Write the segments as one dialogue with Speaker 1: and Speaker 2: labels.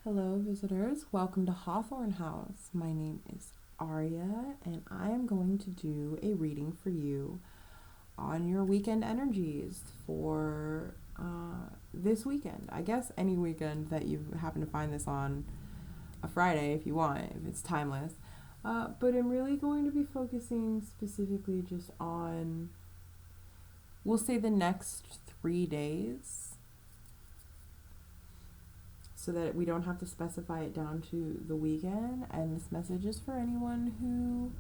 Speaker 1: Hello, visitors. Welcome to Hawthorne House. My name is Aria, and I am going to do a reading for you on your weekend energies for this weekend. I guess any weekend that you happen to find this on a Friday if you want, if it's timeless. But I'm really going to be focusing specifically just on, we'll say, the next 3 days, so that we don't have to specify it down to the weekend. And this message is for anyone who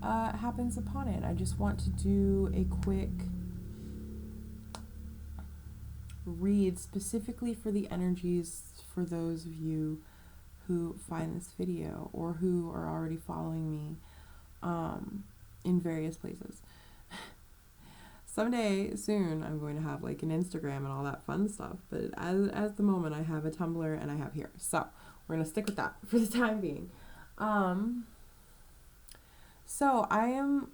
Speaker 1: happens upon it. I just want to do a quick read specifically for the energies for those of you who find this video or who are already following me in various places. Someday soon I'm going to have like an Instagram and all that fun stuff, but as the moment I have a Tumblr and I have here, so we're gonna stick with that for the time being. So I am,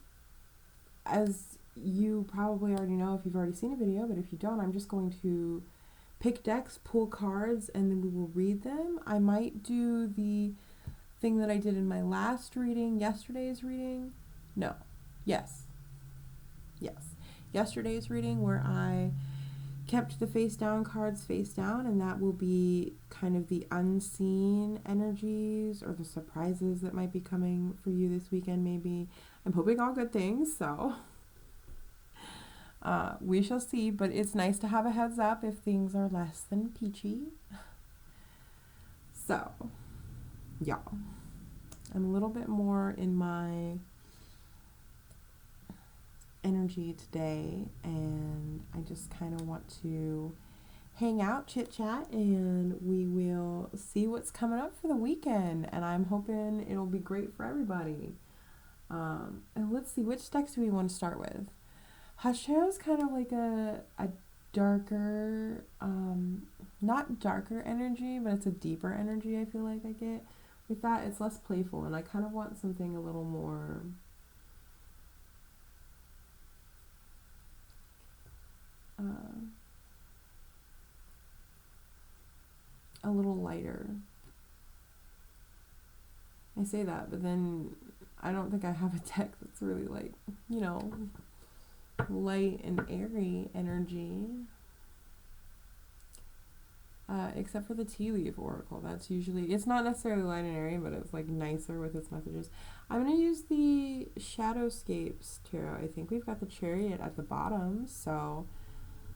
Speaker 1: as you probably already know if you've already seen a video, but if you don't, I'm just going to pick decks, pull cards, and then we will read them. I might do the thing that I did in my last reading, yesterday's reading. Yesterday's reading, where I kept the face down cards face down, and that will be kind of the unseen energies or the surprises that might be coming for you this weekend. Maybe I'm hoping all good things, so we shall see, but it's nice to have a heads up if things are less than peachy. So y'all, I'm a little bit more in my energy today, and I just kind of want to hang out, chit chat, and we will see what's coming up for the weekend, and I'm hoping it'll be great for everybody. And let's see, which decks do we want to start with? Hasheo is kind of like a darker, not darker energy, but it's a deeper energy I feel like I get with that. It's less playful, and I kind of want something a little more a little lighter. I say that, but then I don't think I have a deck that's really like, light and airy energy. Except for the Tea Leaf Oracle. That's usually, it's not necessarily light and airy, but it's like nicer with its messages. I'm going to use the Shadowscapes Tarot. I think we've got the Chariot at the bottom, so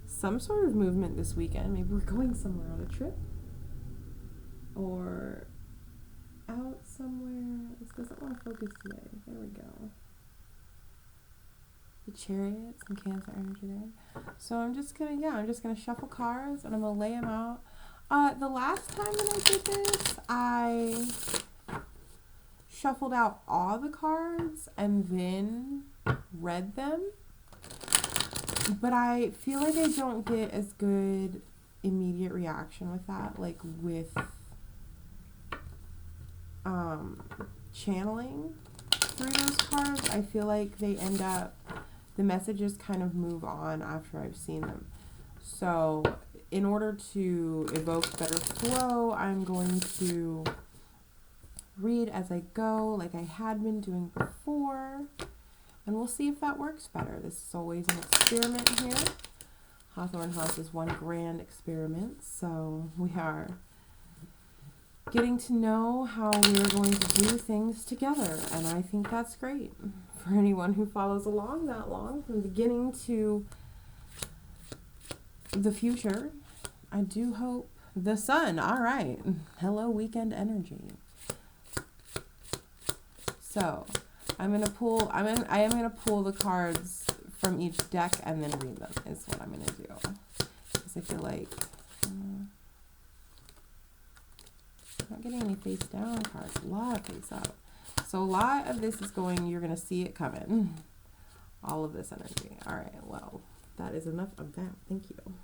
Speaker 1: some sort of movement this weekend. Maybe we're going somewhere on a trip or out somewhere. This doesn't want to focus today. There we go. The Chariot, some Cancer energy there. So I'm just gonna shuffle cards and I'm gonna lay them out. The last time that I did this, I shuffled out all the cards and then read them. But I feel like I don't get as good immediate reaction with that, like with channeling through those cards. I feel like they end up, the messages kind of move on after I've seen them. So in order to evoke better flow, I'm going to read as I go, like I had been doing before. And we'll see if that works better. This is always an experiment here. Hawthorne House is one grand experiment, so we are getting to know how we're going to do things together, and I think that's great for anyone who follows along that long, from beginning to the future. I do hope the sun. All right. Hello, weekend energy. So I am gonna pull the cards from each deck and then read them is what I'm gonna do, because I feel like I'm not getting any face down cards. A lot of face up. So a lot of this is going, you're gonna see it coming. All of this energy. All right. Well, that is enough of that. Thank you.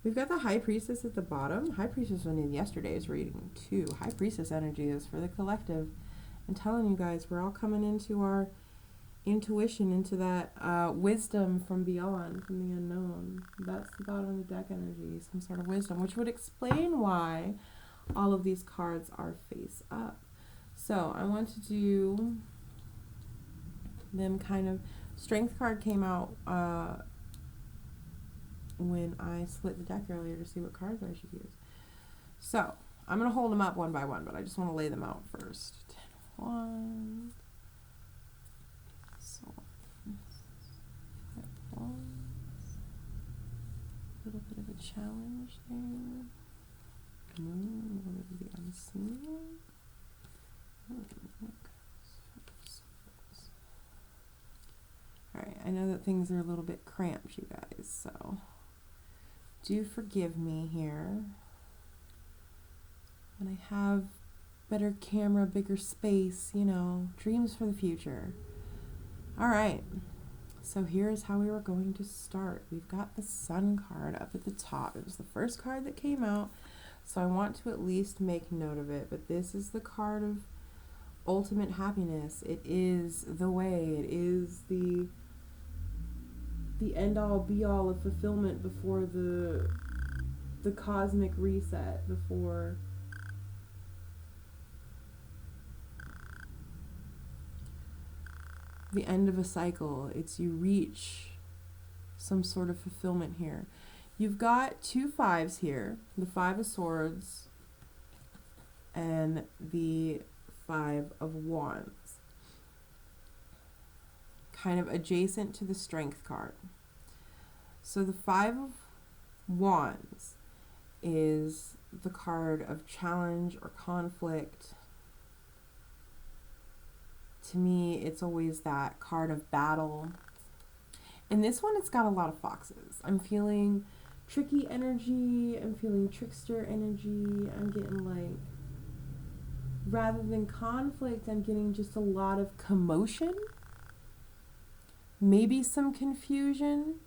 Speaker 1: We've got the High Priestess at the bottom. High Priestess was in yesterday's reading too. High Priestess energy is for the collective. I'm telling you guys, we're all coming into our intuition, into that wisdom from beyond, from the unknown. That's the bottom of the deck energy, some sort of wisdom, which would explain why all of these cards are face up. So I want to do them kind of, Strength card came out when I split the deck earlier to see what cards I should use. So I'm going to hold them up one by one, but I just want to lay them out first. 10 of Wands. So, 5 of Wands. A little bit of a challenge there. Moon, what is the unseen? Alright, I know that things are a little bit cramped, you guys, so do forgive me here. When I have better camera, bigger space, you know, dreams for the future. Alright, so here's how we were going to start. We've got the Sun card up at the top. It was the first card that came out, so I want to at least make note of it. But this is the card of ultimate happiness. It is the way. It is the end-all, be-all of fulfillment before the cosmic reset, before the end of a cycle. It's you reach some sort of fulfillment here. You've got 2 5s here, the 5 of Swords and the 5 of Wands, kind of adjacent to the Strength card. So the 5 of Wands is the card of challenge or conflict. To me, it's always that card of battle. In this one, it's got a lot of foxes. I'm feeling tricky energy. I'm feeling trickster energy. I'm getting like, rather than conflict, I'm getting just a lot of commotion. Maybe some confusion.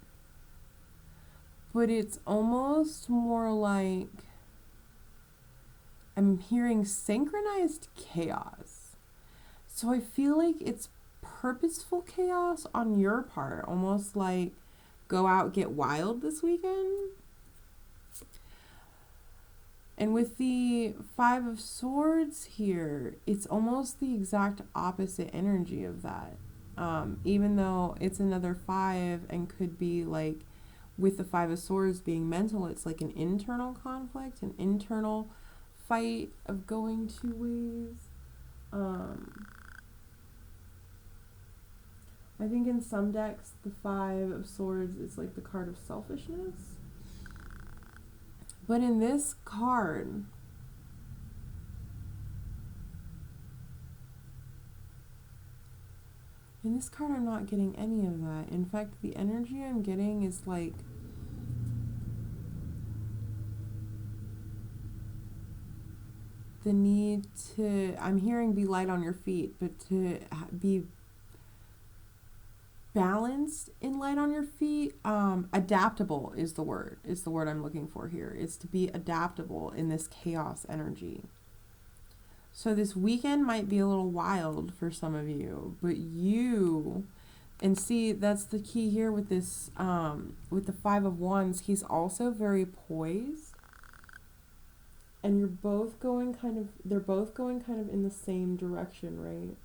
Speaker 1: But it's almost more like I'm hearing synchronized chaos. So I feel like it's purposeful chaos on your part, almost like go out, get wild this weekend. And with the 5 of Swords here, it's almost the exact opposite energy of that. Even though it's another 5 and could be like, with the 5 of Swords being mental, it's like an internal conflict, an internal fight of going 2 ways. I think in some decks, the 5 of Swords is like the card of selfishness. But in this card, I'm not getting any of that. In fact, the energy I'm getting is like the need to, I'm hearing be light on your feet, but to be balanced in light on your feet. Adaptable is the word I'm looking for here. It's to be adaptable in this chaos energy. So this weekend might be a little wild for some of you, but and see, that's the key here with this, with the 5 of Wands, he's also very poised, and they're both going kind of in the same direction, right?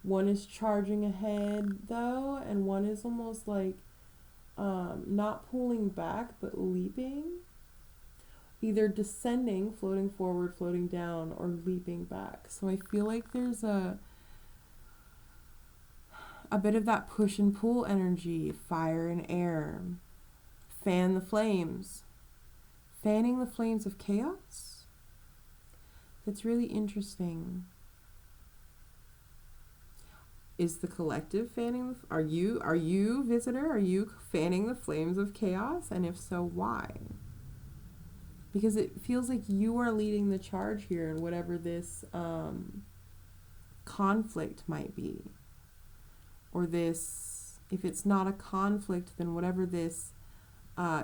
Speaker 1: One is charging ahead though, and one is almost like, not pulling back, but leaping. Either descending, floating forward, floating down, or leaping back. So I feel like there's a bit of that push and pull energy, fire and air. Fan the flames. Fanning the flames of chaos? That's really interesting. Is the collective fanning, are you, visitor, are you fanning the flames of chaos? And if so, why? Because it feels like you are leading the charge here in whatever this conflict might be. Or this, if it's not a conflict, then whatever this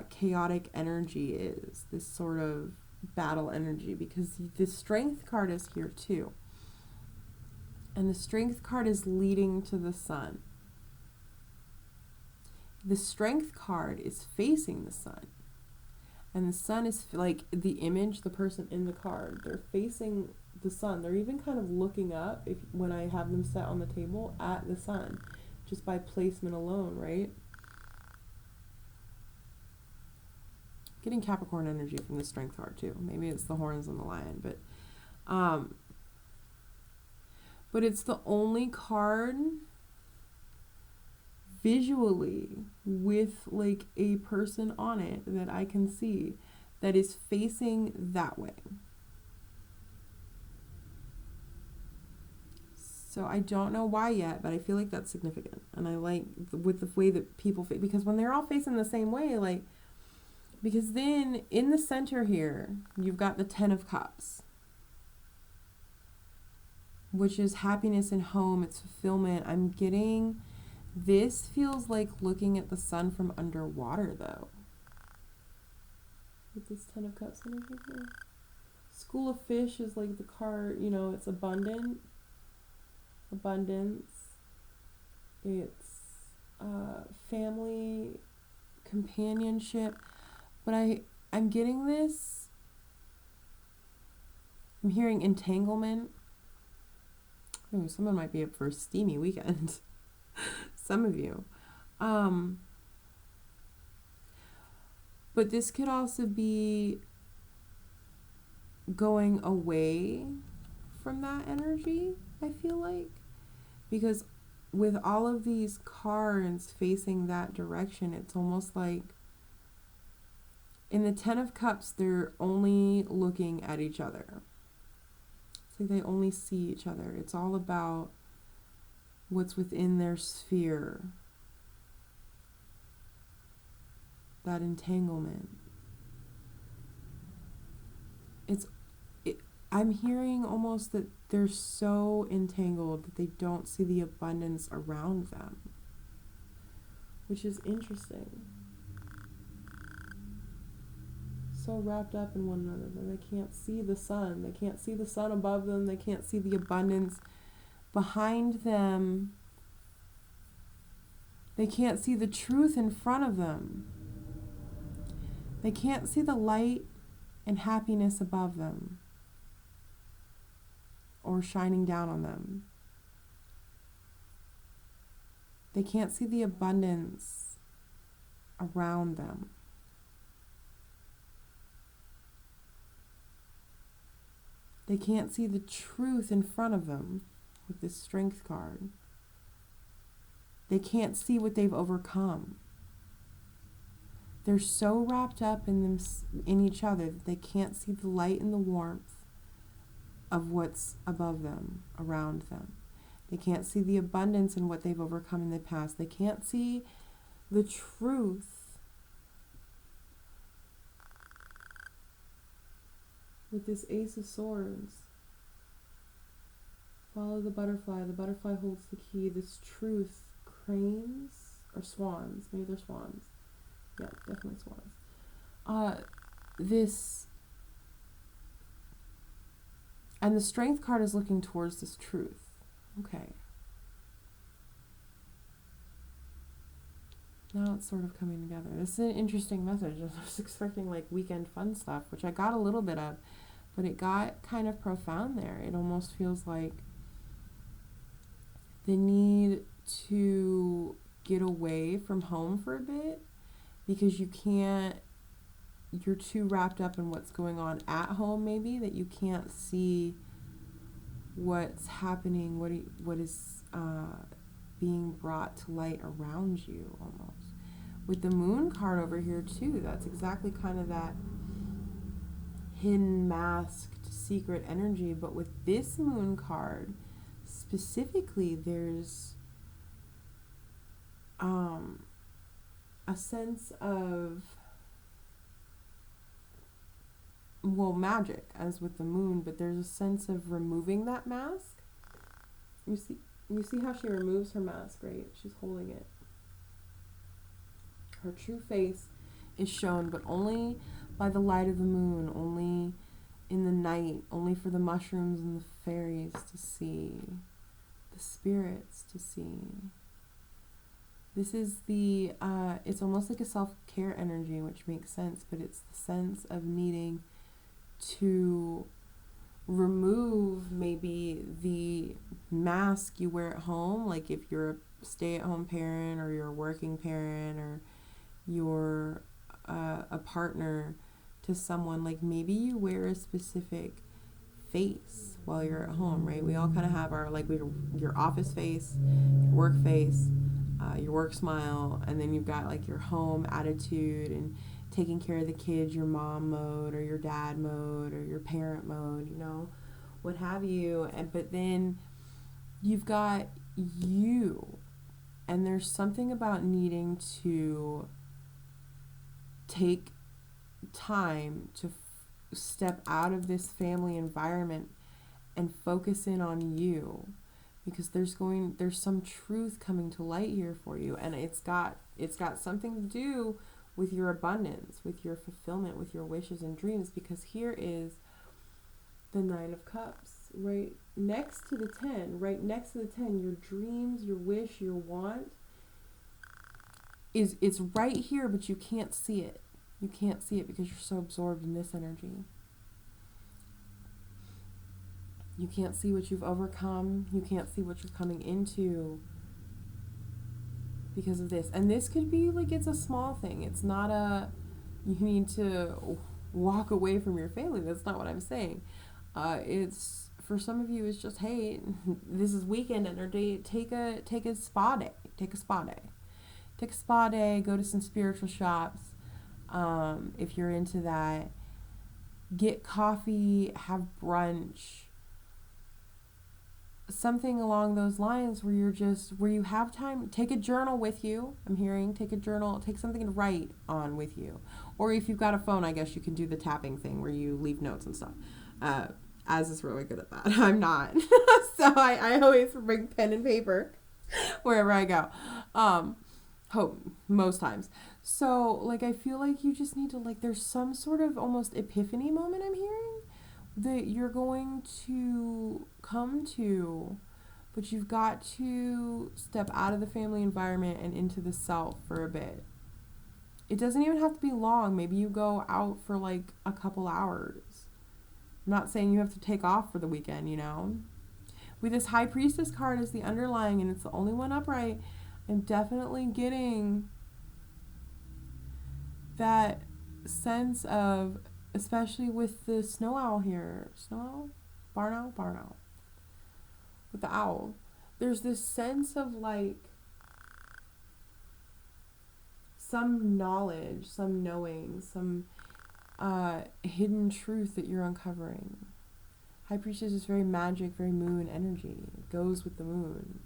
Speaker 1: chaotic energy is, this sort of battle energy, because the Strength card is here too. And the Strength card is leading to the sun. The Strength card is facing the sun. And the sun is like the image, the person in the card, they're facing the sun. They're even kind of looking up, if when I have them set on the table, at the sun, just by placement alone, right? Getting Capricorn energy from the Strength card too. Maybe it's the horns and the lion, but it's the only card visually with like a person on it that I can see that is facing that way. So I don't know why yet, but I feel like that's significant. And I like with the way that people face, because when they're all facing the same way, like, because then in the center here, you've got the 10 of Cups, which is happiness and home. It's fulfillment. I'm getting, this feels like looking at the sun from underwater though. With this 10 of Cups energy here. School of Fish is like the card, you know, it's abundance. It's family, companionship. But I'm getting this, I'm hearing entanglement. Ooh, someone might be up for a steamy weekend. Some of you. But this could also be going away from that energy, I feel like. Because with all of these cards facing that direction, it's almost like in the 10 of Cups, they're only looking at each other. It's like they only see each other. It's all about what's within their sphere. That entanglement. I'm hearing almost that they're so entangled that they don't see the abundance around them, which is interesting. So wrapped up in one another that they can't see the sun. They can't see the sun above them. They can't see the abundance behind them. They can't see the truth in front of them. They can't see the light and happiness above them or shining down on them. They can't see the abundance around them. They can't see the truth in front of them with this Strength card. They can't see what they've overcome. They're so wrapped up in each other that they can't see the light and the warmth of what's above them, around them. They can't see the abundance in what they've overcome in the past. They can't see the truth with this Ace of Swords. Follow the butterfly. The butterfly holds the key. This truth, cranes or swans. Maybe they're swans. Yeah, definitely swans. And the Strength card is looking towards this truth. Okay. Now it's sort of coming together. This is an interesting message. I was expecting like weekend fun stuff, which I got a little bit of, but it got kind of profound there. It almost feels like the need to get away from home for a bit because you're too wrapped up in what's going on at home maybe that you can't see what's happening, what is being brought to light around you almost. With the Moon card over here too, that's exactly kind of that hidden, masked, secret energy. But with this Moon card specifically, there's a sense of, well, magic as with the moon, but there's a sense of removing that mask. You see how she removes her mask, right? She's holding it. Her true face is shown, but only by the light of the moon, only in the night, only for the mushrooms and the fairies to see, the spirits to see. This is it's almost like a self-care energy, which makes sense, but it's the sense of needing to remove maybe the mask you wear at home, like if you're a stay-at-home parent or you're a working parent or you're a partner to someone, like maybe you wear a specific face while you're at home, right? We all kind of have our, like, your office face, your work face, your work smile, and then you've got like your home attitude and taking care of the kids, your mom mode or your dad mode or your parent mode, you know, what have you. And but then you've got you, and there's something about needing to take time to step out of this family environment and focus in on you, because there's some truth coming to light here for you, and it's got something to do with your abundance, with your fulfillment, with your wishes and dreams, because here is the Nine of Cups right next to the 10, your dreams, your wish, your want it's right here, but you can't see it. You can't see it because you're so absorbed in this energy. You can't see what you've overcome. You can't see what you're coming into because of this. And this could be like, it's a small thing. It's not you need to walk away from your family. That's not what I'm saying. It's, for some of you, it's just, hey, this is weekend energy. Take a spa day. Take a spa day. Go to some spiritual shops. If you're into that, get coffee, have brunch, something along those lines where you have time. Take a journal with you. I'm hearing, take a journal, take something to write on with you. Or if you've got a phone, I guess you can do the tapping thing where you leave notes and stuff. Az is really good at that. I'm not. So I always bring pen and paper wherever I go. Most times. So, like, I feel like you just need to, like, there's some sort of almost epiphany moment I'm hearing that you're going to come to, but you've got to step out of the family environment and into the self for a bit. It doesn't even have to be long. Maybe you go out for, like, a couple hours. I'm not saying you have to take off for the weekend, you know? With this High Priestess card as the underlying, and it's the only one upright, I'm definitely getting that sense of, especially with the snow owl here. Snow owl? Barn owl. With the owl. There's this sense of, like, some knowledge, some knowing, some hidden truth that you're uncovering. High Priestess is very magic, very moon energy. It goes with the moon.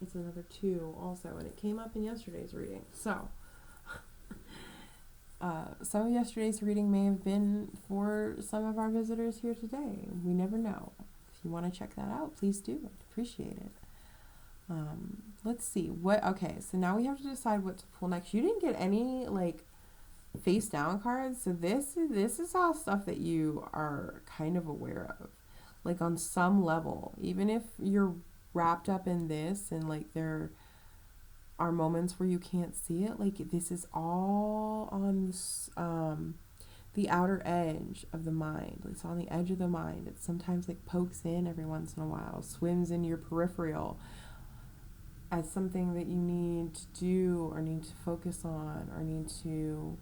Speaker 1: It's another 2 also, and it came up in yesterday's reading. So, some of yesterday's reading may have been for some of our visitors here today. We never know. If you want to check that out, please do. I'd appreciate it. Let's see. Okay, so now we have to decide what to pull next. You didn't get any, like, face down cards, so this is all stuff that you are kind of aware of, like, on some level, even if you're wrapped up in this and, like, there are moments where you can't see it. Like, this is all on the outer edge of the mind. It's on the edge of the mind. It sometimes, like, pokes in every once in a while, swims in your peripheral as something that you need to do or need to focus on or need to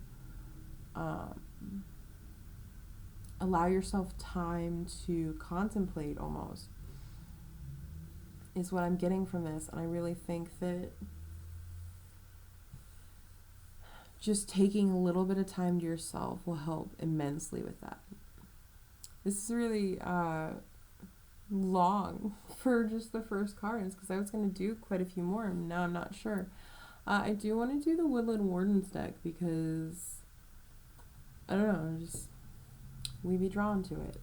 Speaker 1: allow yourself time to contemplate, almost, is what I'm getting from this. And I really think that just taking a little bit of time to yourself will help immensely with that. This is really long for just the first cards, because I was going to do quite a few more, and now I'm not sure. I do want to do the Woodland Wardens deck because, I don't know, just we be drawn to it.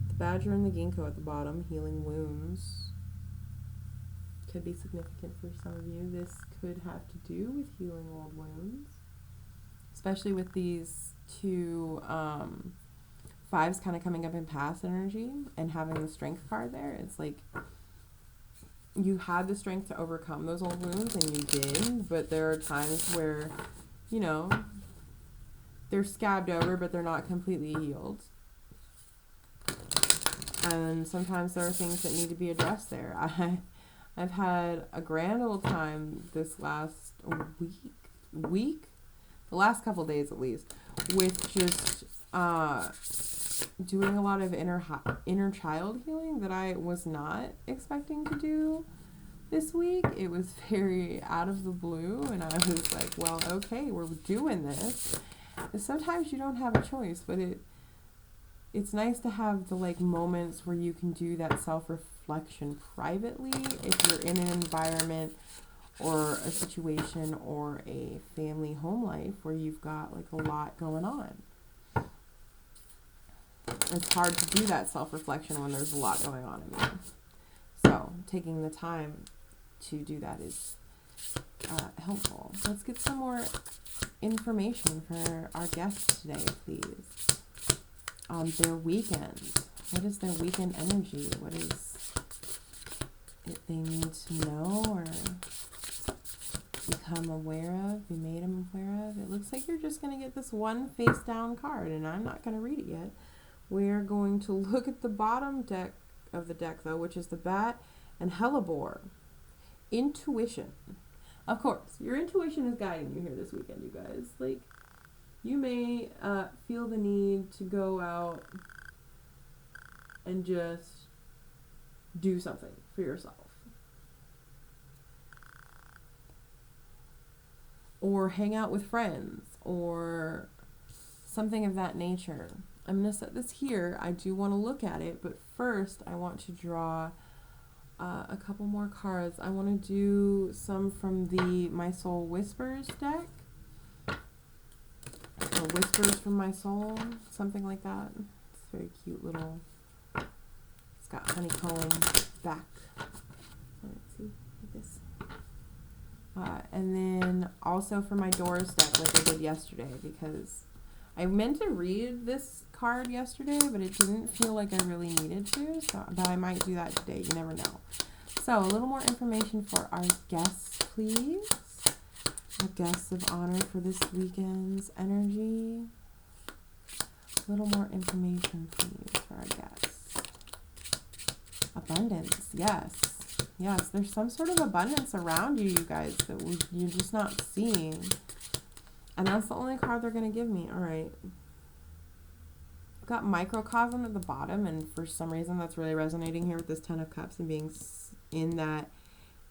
Speaker 1: The badger and the ginkgo at the bottom, healing wounds. Could be significant for some of you. This could have to do with healing old wounds, especially with these 2 5s kind of coming up in past energy and having the strength card there. It's like you had the strength to overcome those old wounds, and you did, but there are times where, you know, they're scabbed over, but they're not completely healed. And sometimes there are things that need to be addressed there. I've had a grand old time this last week, the last couple days at least, with just doing a lot of inner child healing that I was not expecting to do this week. It was very out of the blue, and I was like, well, okay, we're doing this. And sometimes you don't have a choice, but it's nice to have the like moments where you can do that self-reflection privately if you're in an environment or a situation or a family home life where you've got like a lot going on. It's hard to do that self-reflection when there's a lot going on in you. So taking the time to do that is helpful. Let's get some more information for our guests today, please. On their weekend. What is their weekend energy? What is it they need to know or become aware of, be made aware of? It looks like you're just going to get this one face down card, and I'm not going to read it yet. We're going to look at the bottom deck of the deck, though, which is the Bat and Hellebore. Intuition. Of course, your intuition is guiding you here this weekend, you guys. Like, you may feel the need to go out and just do something for yourself. Or hang out with friends or something of that nature. I'm going to set this here. I do want to look at it, but first I want to draw a couple more cards. I want to do some from the My Soul Whispers deck. Or Whispers from My Soul, something like that. It's a very cute little, it's got honeycomb back. Let's see, like this. And then also for my Doors deck, like I did yesterday, because I meant to read this card yesterday, but it didn't feel like I really needed to, so, but I might do that today, you never know. So, a little more information for our guests, please. Our guests of honor for this weekend's energy. A little more information, please, for our guests. Abundance, yes. Yes, there's some sort of abundance around you, you guys, that you're just not seeing. And that's the only card they're going to give me. All right. I've got Microcosm at the bottom, and for some reason that's really resonating here with this Ten of Cups and being in that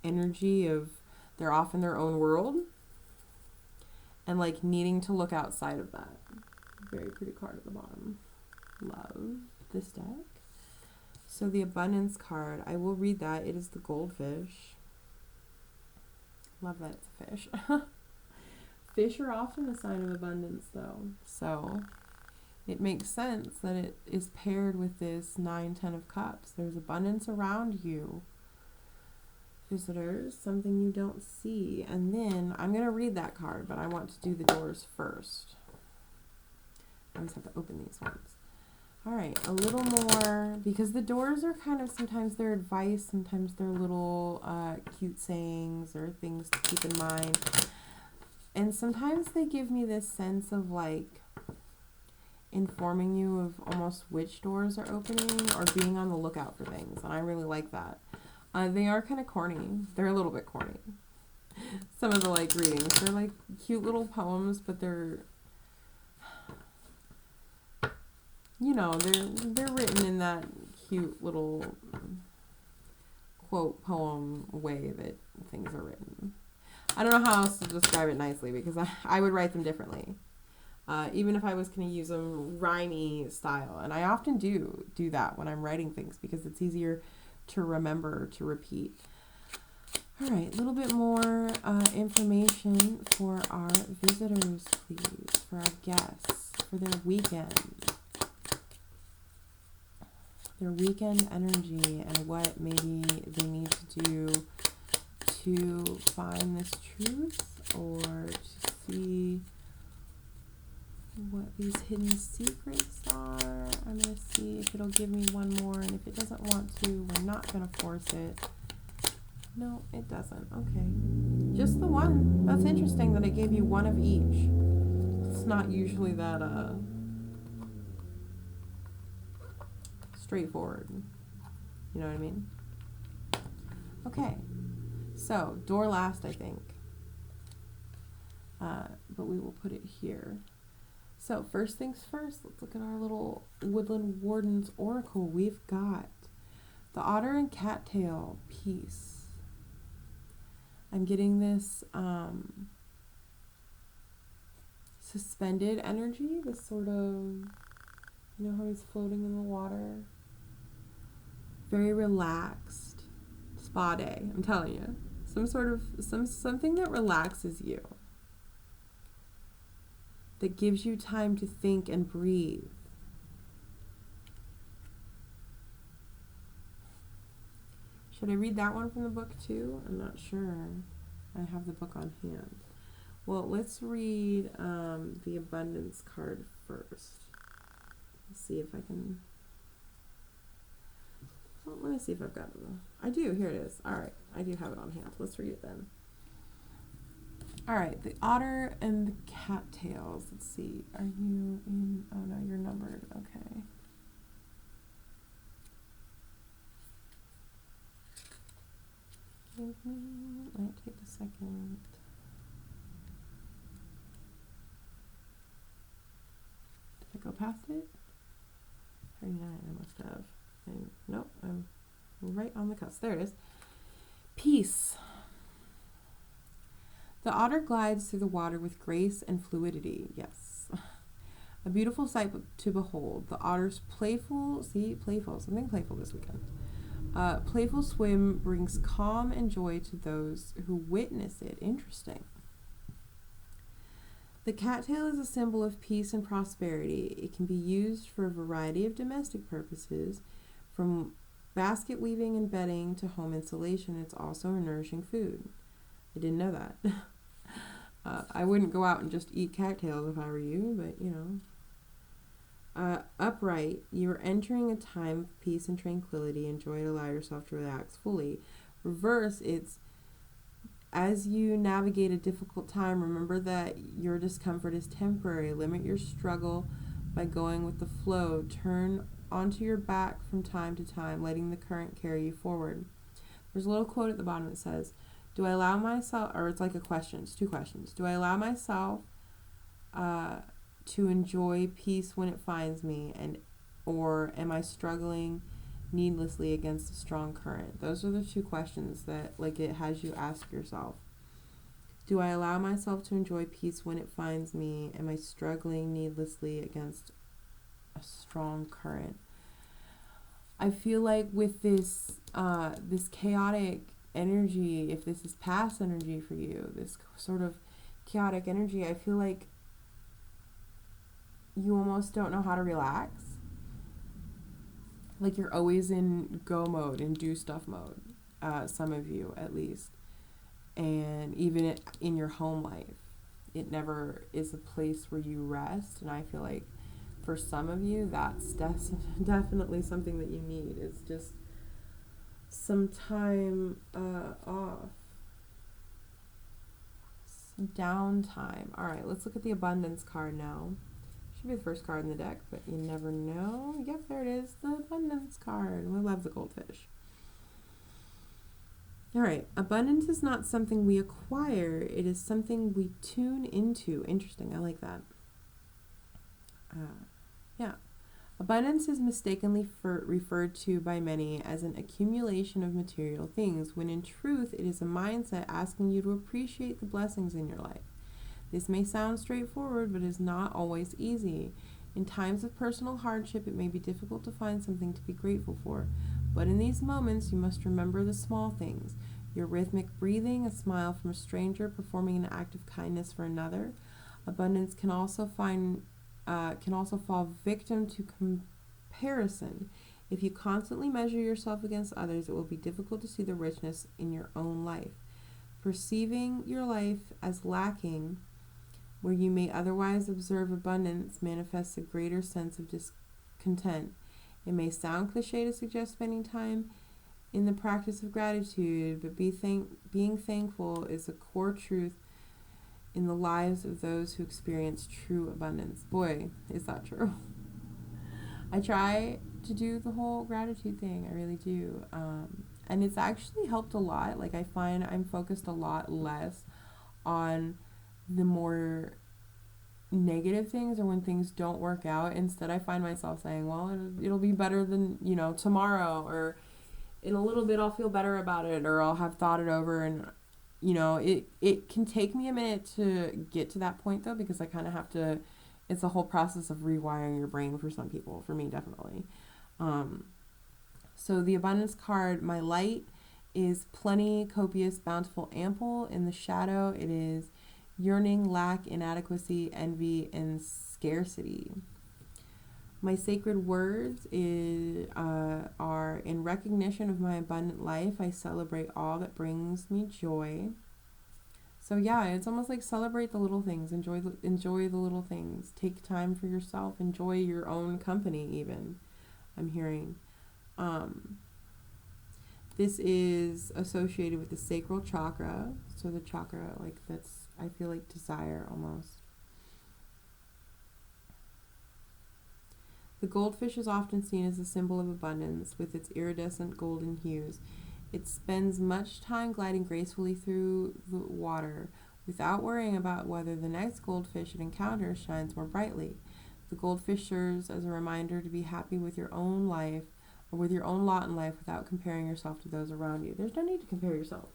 Speaker 1: energy of they're off in their own world and like needing to look outside of that. Very pretty card at the bottom. Love this deck. So the Abundance card, I will read that. It is the Goldfish. Love that it's a fish. Fish are often a sign of abundance, though. So it makes sense that it is paired with this 9, 10 of Cups. There's abundance around you, visitors, something you don't see. And then I'm going to read that card, but I want to do the Doors first. I just have to open these ones. All right, a little more, because the Doors are kind of, sometimes they're advice, sometimes they're little cute sayings or things to keep in mind. And sometimes they give me this sense of like informing you of almost which doors are opening or being on the lookout for things. And I really like that. They are kind of corny. They're a little bit corny. Some of the like readings. They're like cute little poems, but they're, you know, they're written in that cute little quote poem way that things are written. I don't know how else to describe it nicely because I would write them differently. Even if I was going to use a rhymey style. And I often do that when I'm writing things because it's easier to remember, to repeat. All right, a little bit more information for our visitors, please, for our guests, for their weekend. Their weekend energy and what maybe they need to do to find this truth or to see what these hidden secrets are. I'm going to see if it'll give me one more, and if it doesn't want to, we're not going to force it. No, it doesn't. Okay. Just the one. That's interesting that it gave you one of each. It's not usually that straightforward. You know what I mean? Okay. So, door last, I think. But we will put it here. So, first things first, let's look at our little Woodland Wardens Oracle. We've got the Otter and Cattail piece. I'm getting this suspended energy, this sort of, you know how he's floating in the water? Very relaxed. Spa day, I'm telling you. Something that relaxes you. That gives you time to think and breathe. Should I read that one from the book too? I'm not sure. I have the book on hand. Well, let's read the abundance card first. Let's see if I can. Well, let me see if I've got it. I do. Here it is. All right. I do have it on hand. Let's read it then. All right. The otter and the cattails. Let's see. Are you in? Oh, no, you're numbered. Okay. Might take a second. Did I go past it? 39, I must have. And nope, I'm right on the cusp. There it is. Peace. The otter glides through the water with grace and fluidity. Yes. A beautiful sight to behold. The otter's playful, something playful this weekend. Playful swim brings calm and joy to those who witness it. Interesting. The cattail is a symbol of peace and prosperity. It can be used for a variety of domestic purposes, from basket weaving and bedding to home insulation. It's also a nourishing food. I didn't know that. I wouldn't go out and just eat cattails if I were you, but you know. Upright, you're entering a time of peace and tranquility. Enjoy it, allow yourself to relax fully. Reverse, it's as you navigate a difficult time, remember that your discomfort is temporary. Limit your struggle by going with the flow. Turn onto your back from time to time, letting the current carry you forward. There's a little quote at the bottom that says, do I allow myself, or it's like a question, it's two questions. Do I allow myself to enjoy peace when it finds me, or am I struggling needlessly against a strong current? Those are the two questions that it has you ask yourself. Do I allow myself to enjoy peace when it finds me? Am I struggling needlessly against a strong current? I feel like with this this chaotic energy, if this is past energy for you, this sort of chaotic energy, I feel like you almost don't know how to relax. Like you're always in go mode and do stuff mode, some of you at least. And even in your home life, it never is a place where you rest. And I feel like for some of you, that's definitely something that you need, is just some time off. Some downtime. All right, let's look at the abundance card now. Should be the first card in the deck, but you never know. Yep, there it is, the abundance card. We love the goldfish. All right, abundance is not something we acquire. It is something we tune into. Interesting, I like that. Yeah. Abundance is mistakenly referred to by many as an accumulation of material things, when in truth it is a mindset asking you to appreciate the blessings in your life. This may sound straightforward, but is not always easy. In times of personal hardship, it may be difficult to find something to be grateful for. But in these moments, you must remember the small things. Your rhythmic breathing, a smile from a stranger, performing an act of kindness for another. Abundance can also fall victim to comparison. If you constantly measure yourself against others, it will be difficult to see the richness in your own life. Perceiving your life as lacking, where you may otherwise observe abundance, manifests a greater sense of discontent. It may sound cliche to suggest spending time in the practice of gratitude, but being thankful is a core truth in the lives of those who experience true abundance. Boy, is that true. I try to do the whole gratitude thing. I really do. And it's actually helped a lot. Like, I find I'm focused a lot less on the more negative things or when things don't work out. Instead, I find myself saying, well, it'll be better than, tomorrow, or in a little bit I'll feel better about it, or I'll have thought it over. And it can take me a minute to get to that point, though, because I kind of have to, it's a whole process of rewiring your brain for some people. For me, definitely. So the abundance card, my light, is plenty, copious, bountiful, ample. In the shadow, it is yearning, lack, inadequacy, envy, and scarcity. My sacred words are, in recognition of my abundant life, I celebrate all that brings me joy. So yeah, it's almost like celebrate the little things, enjoy the little things, take time for yourself, enjoy your own company even, I'm hearing. This is associated with the sacral chakra. So the chakra, like, that's, I feel like desire almost. The goldfish is often seen as a symbol of abundance with its iridescent golden hues. It spends much time gliding gracefully through the water without worrying about whether the next goldfish it encounters shines more brightly. The goldfish serves as a reminder to be happy with your own life, or with your own lot in life, without comparing yourself to those around you. There's no need to compare yourself,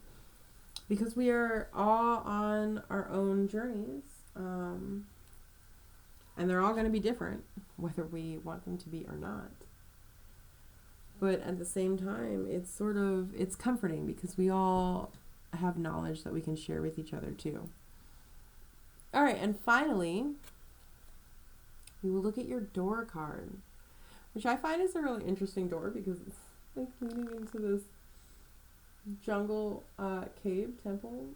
Speaker 1: because we are all on our own journeys, and they're all going to be different, whether we want them to be or not. But at the same time, it's comforting, because we all have knowledge that we can share with each other too. All right, and finally, we will look at your door card, which I find is a really interesting door, because it's like leading into this jungle cave temple,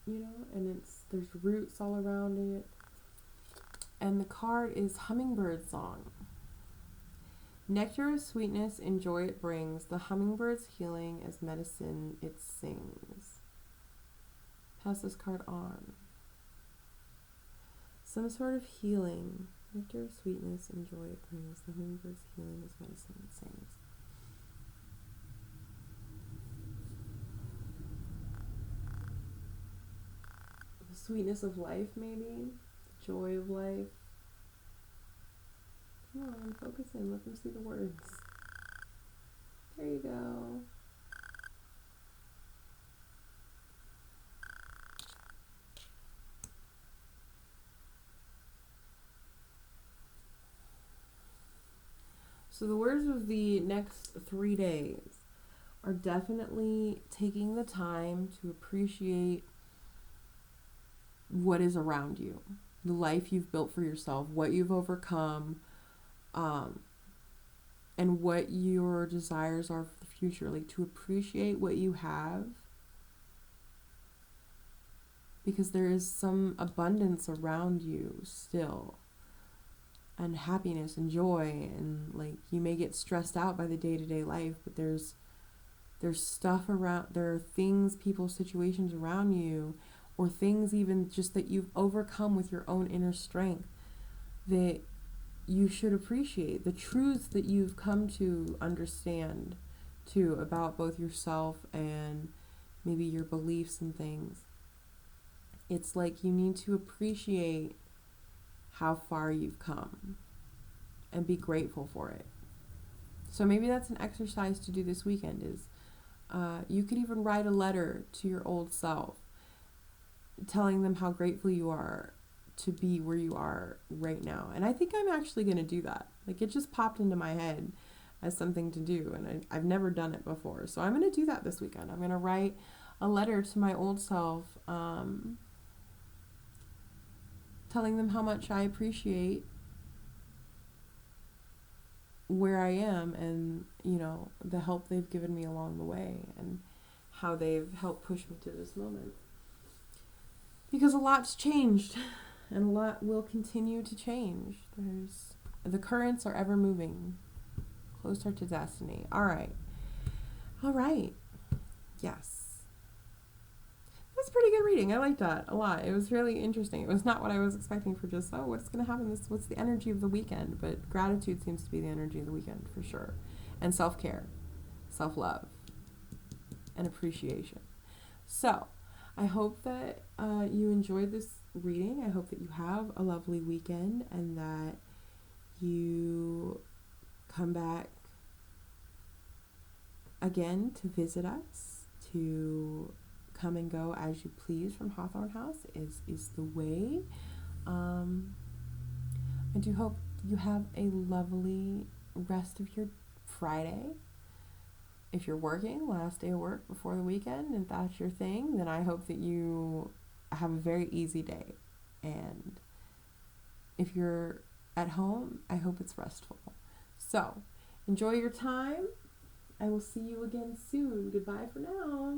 Speaker 1: and there's roots all around it. And the card is Hummingbird Song. Nectar of sweetness and joy it brings, the hummingbird's healing as medicine it sings. Pass this card on. Some sort of healing. Nectar of sweetness and joy it brings, the hummingbird's healing as medicine it sings. The sweetness of life, maybe? The joy of life. Come on, focus in. Let them see the words. There you go. So the words of the next 3 days are definitely taking the time to appreciate what is around you, the life you've built for yourself, what you've overcome, and what your desires are for the future. Like, to appreciate what you have, because there is some abundance around you still, and happiness and joy, and like, you may get stressed out by the day-to-day life, but there's stuff around, there are things, people, situations around you, or things even just that you've overcome with your own inner strength that you should appreciate, the truths that you've come to understand too about both yourself and maybe your beliefs and things. It's like you need to appreciate how far you've come and be grateful for it. So maybe that's an exercise to do this weekend, is you could even write a letter to your old self telling them how grateful you are to be where you are right now. And I think I'm actually going to do that. Like, it just popped into my head as something to do, and I've never done it before. So I'm going to do that this weekend. I'm going to write a letter to my old self, telling them how much I appreciate where I am, and, the help they've given me along the way, and how they've helped push me to this moment. Because a lot's changed, and a lot will continue to change. The currents are ever moving. closer to destiny. All right. Yes. That's pretty good reading. I like that a lot. It was really interesting. It was not what I was expecting for just, what's going to happen what's the energy of the weekend? But gratitude seems to be the energy of the weekend for sure. And self-care, self-love, and appreciation. So, I hope that you enjoyed this reading. I hope that you have a lovely weekend and that you come back again to visit us, to come and go as you please from Hawthorne House is the way. I do hope you have a lovely rest of your Friday. If you're working, last day of work before the weekend, and that's your thing, then I hope that you have a very easy day. And if you're at home, I hope it's restful. So, enjoy your time. I will see you again soon. Goodbye for now.